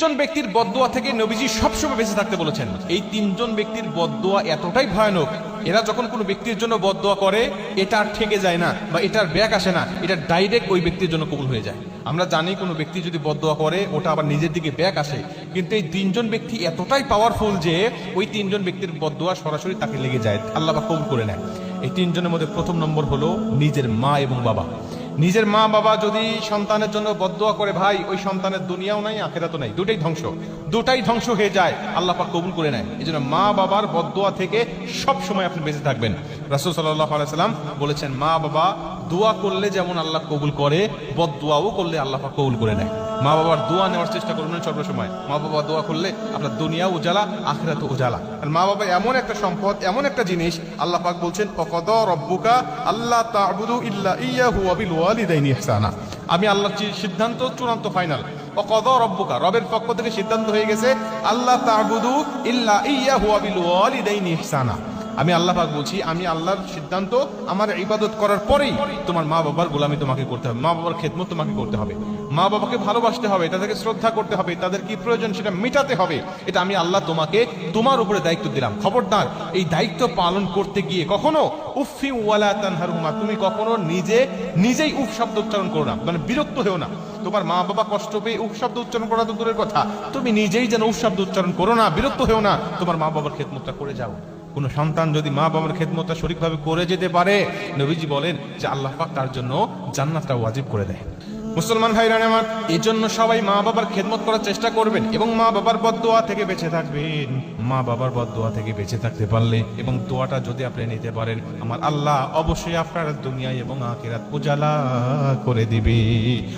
তিনজন ব্যক্তির বদদুয়া থেকে নবীজি সবসময় বেঁচে থাকতে বলেছেন। এই তিনজন ব্যক্তির বদদুয়া এতটাই ভয়ানক, এরা যখন কোনো ব্যক্তির জন্য বদদুয়া করে এটা আর ঠেকে যায় না বা এটার ব্যাক আসে না, এটা ডাইরেক্ট ওই ব্যক্তির জন্য কবুল হয়ে যায়। আমরা জানি কোনো ব্যক্তি যদি বদদুয়া করে ওটা আবার নিজের দিকে ব্যাক আসে, কিন্তু এই তিনজন ব্যক্তি এতটাই পাওয়ারফুল যে ওই তিনজন ব্যক্তির বদদুয়া সরাসরি তাকে লেগে যায়, আল্লাহ পাক কবুল করে নেয়। এই তিনজনের মধ্যে প্রথম নম্বর হলো নিজের মা এবং বাবা। নিজের মা বাবা যদি সন্তানের জন্য বদদুয়া করে, ভাই ওই সন্তানের দুনিয়াও নাই আখিরাতও নাই, দুটাই ধ্বংস হয়ে যায়, আল্লাহ পাক কবুল করে নেয়। এই জন্য মা বাবার বদদুয়া থেকে সব সময় আপনি বেঁচে থাকবেন। রাসূল সাল্লাল্লাহু আলাইহি সাল্লাম বলেছেন, মা বাবা দোয়া করলে যেমন আল্লাহ কবুল করে, বদদুয়াও করলে আল্লাহ পাক কবুল করে নেয়। মা বাবার দোয়া নেওয়ার চেষ্টা করবেন সর্বসময়। মা বাবা দোয়া করলে আপনার দুনিয়া উজালা, আখিরাত উজালা। আর মা বাবা এমন একটা সম্পদ, এমন একটা জিনিস, আল্লাহ পাক বলছেন ওয়াকাদা রাব্বুকা আল্লা তা'বুদু ইল্লা ইয়্যাহু ওয়া বিল ওয়ালিদাইনি ইহসানা। আমি আল্লাহর সিদ্ধান্ত চূড়ান্ত ফাইনাল। ওয়াকাদা রাব্বুকা, রবের পক্ষ থেকে সিদ্ধান্ত হয়ে গেছে, আল্লা তা'বুদু ইল্লা ইয়্যাহু ওয়া বিল ওয়ালিদাইনি ইহসানা। আমি আল্লাহ পাক বলছি, আমি আল্লাহর সিদ্ধান্ত, আমার ইবাদত করার পরেই তোমার মা বাবার গোলামি তোমাকে করতে হবে, মা বাবার খেদমত তোমাকে করতে হবে, মা বাবাকে ভালোবাসতে হবে, তাদেরকে শ্রদ্ধা করতে হবে, তাদের কি প্রয়োজন সেটা মেটাতে হবে। এটা আমি আল্লাহ তোমাকে, তোমার উপরে দায়িত্ব দিলাম। খবরদার এই দায়িত্ব পালন করতে গিয়ে কখনো উফি ওয়ালা তানহারহুমা, তুমি কখনো নিজেই উফ শব্দ উচ্চারণ করো না, মানে বিরক্ত হও না। তোমার মা বাবা কষ্ট পেয়ে উফ শব্দ উচ্চারণ করা তো দূরের কথা, তুমি নিজেই যেন উফ শব্দ উচ্চারণ করো না, বিরক্ত হও না, তোমার মা বাবার খেদমতটা করে যাও। কোন সন্তান যদি মা বাবার খেদমতটা সঠিকভাবে করে যেতে পারে, নবীজি বলেন যে আল্লাহ পাক তার জন্য জান্নাতটা ওয়াজিব করে দেয়। মুসলমান ভাইরা আমার, এই জন্য সবাই মা বাবার খেদমত করার চেষ্টা করবেন এবং মা বাবার বদদুয়া থেকে বেঁচে থাকবেন। মা বাবার বদদুয়া থেকে বেঁচে থাকতে পারলে এবং দোয়াটা যদি আপনি নিতে পারেন, আমার আল্লাহ অবশ্যই আপনার দুনিয়া এবং আখিরাত উজালা করে দিবে।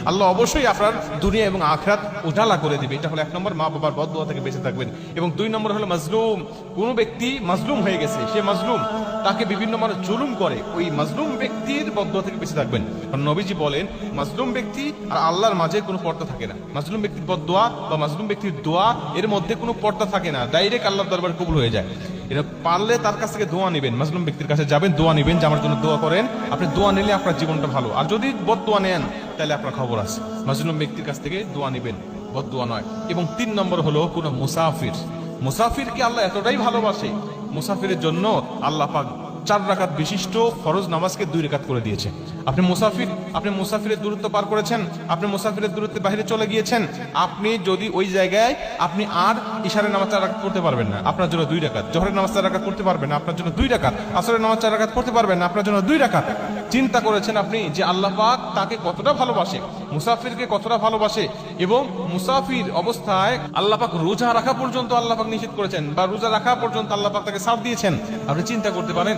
আল্লাহ অবশ্যই আপনার দুনিয়া এবং আখিরাত উজালা করে দিবে। এটা হলো এক নম্বর, মা বাবার বদদুয়া থেকে বেঁচে থাকবেন। এবং দুই নম্বর হলো মাজলুম। কোন ব্যক্তি মাজলুম হয়ে গেছে, সে মাজলুম, তাকে বিভিন্ন মানুষ জুলুম করে, ওই মাজলুম ব্যক্তির বদদুয়া থেকে বেঁচে থাকবেন। কারণ নবীজি বলেন, মাজলুম ব্যক্তি আর আল্লাহর মাঝে কোনো পর্দা থাকে না। মাজলুম ব্যক্তির বদদুয়া বা মাজলুম ব্যক্তির দোয়া, এর মধ্যে কোনো পর্দা থাকে না, ডাইরেক্ট আল্লাহর দরবারে কবুল হয়ে যায়। এটা পারলে তার কাছ থেকে দোয়া নেবেন, মাজলুম ব্যক্তির কাছে যাবেন, দোয়া নেবেন যে আমার জন্য দোয়া করেন। আপনি দোয়া নিলে আপনার জীবনটা ভালো। আর যদি বদদুয়া নেন তাহলে আপনার খবর আছে। মাজলুম ব্যক্তির কাছ থেকে দোয়া নেবেন, বদদুয়া নয়। এবং তিন নম্বর হলো কোনো মুসাফিরকে আল্লাহ এতটাই ভালোবাসে, মুসাফিরের জন্য আল্লাহ পাক 4 রাকাত বিশিষ্ট ফরজ নামাজকে 2 রাকাত করে দিয়েছে। আপনি মুসাফিরের দূরত্ব পার করেছেন, আপনি মুসাফিরের দূরত্বে বাইরে চলে গিয়েছেন, আপনি যদি ওই জায়গায় আপনি আর ইশারের নামাজ 4 রাকাত পড়তে পারবেন না, আপনার জন্য 2 রাকাত। জোহরের নামাজ 4 রাকাত পড়তে পারবেন না, আপনার জন্য 2 রাকাত। আসরের নামাজ 4 রাকাত পড়তে পারবেন না, আপনার জন্য 2 রাকাত। চিন্তা করেছেন আপনি যে আল্লাহ পাক তাকে কতটা ভালোবাসে, মুসাফিরকে কতটা ভালোবাসে। এবং মুসাফির অবস্থায় আল্লাহ পাক রোজা রাখা পর্যন্ত আল্লাহ পাক নিষেধ করেছেন, বা রোজা রাখা পর্যন্ত আল্লাহ পাক তাকে ছাড় দিয়েছেন। আপনি চিন্তা করতে পারেন,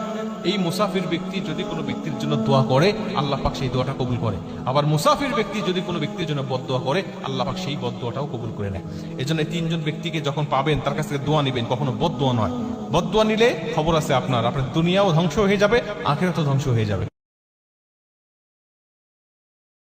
এই মুসাফির ব্যক্তি যদি কোনো ব্যক্তির জন্য দোয়া করে, আল্লাহ পাক সেই দোয়াটা কবুল করে। আবার মুসাফির ব্যক্তি যদি কোনো ব্যক্তির জন্য বদদোয়া করে, আল্লাহ পাক সেই বদদোয়াটাও কবুল করে নেয়। এজন্য এই তিনজন ব্যক্তিকে যখন পাবেন, তার কাছ থেকে দোয়া নেবেন, কখনো বদদোয়া নয়। বদদোয়া নিলে খবর আছে আপনার দুনিয়াও ধ্বংস হয়ে যাবে, আখিরাতও ধ্বংস হয়ে যাবে।